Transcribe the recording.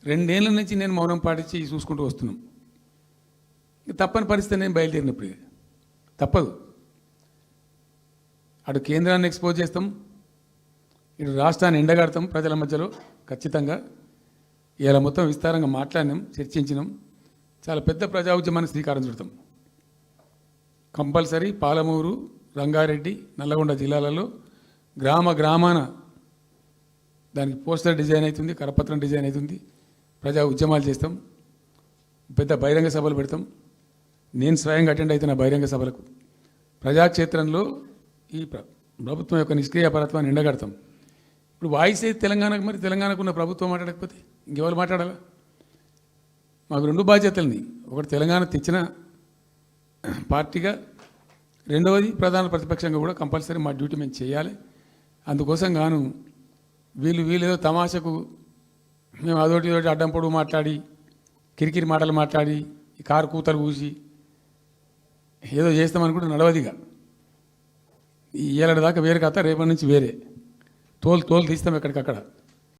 2 ఏళ్ల నుంచి నేను మౌనం పాటించి చూసుకుంటూ వస్తున్నాం. తప్పని పరిస్థితి నేను బయలుదేరినప్పుడు తప్పదు. అటు కేంద్రాన్ని ఎక్స్పోజ్ చేస్తాం, ఇటు రాష్ట్రాన్ని ఎండగడతాం ప్రజల మధ్యలో ఖచ్చితంగా. ఇలా మొత్తం విస్తారంగా మాట్లాడినాం, చర్చించినాం. చాలా పెద్ద ప్రజా ఉద్యమాన్ని శ్రీకారం చుడతాం. కంపల్సరీ పాలమూరు, రంగారెడ్డి, నల్లగొండ జిల్లాలలో గ్రామ గ్రామాన దానికి పోస్టర్ డిజైన్ అవుతుంది, కరపత్రం డిజైన్ అవుతుంది. ప్రజా ఉద్యమాలు చేస్తాం, పెద్ద బహిరంగ సభలు పెడతాం. నేను స్వయంగా అటెండ్ అవుతున్న బహిరంగ సభలకు. ప్రజాక్షేత్రంలో ఈ ప్రభుత్వం యొక్క నిష్క్రియాపరత్వాన్ని ఎండగడతాం. ఇప్పుడు వాయిస్ అయితే తెలంగాణకు, మరి తెలంగాణకు ఉన్న ప్రభుత్వం మాట్లాడకపోతే ఇంకెవరు మాట్లాడాలా? మాకు 2 బాధ్యతలని, ఒకటి తెలంగాణ తెచ్చిన పార్టీగా, రెండవది ప్రధాన ప్రతిపక్షంగా కూడా కంపల్సరీ మా డ్యూటీ మేము చేయాలి. అందుకోసం గాను వీళ్ళు ఏదో తమాషకు మేము అదొకటి ఇదొకటి అడ్డం పొడుగు మాట్లాడి, కిరికిరి మాటలు మాట్లాడి, ఈ కారు కూతలు కూసి ఏదో చేస్తామనుకుంటే నడవదిగా. ఈ ఏడాది దాకా వేరే కథ, రేపటి నుంచి వేరే తోలు తీస్తాం ఎక్కడికక్కడ.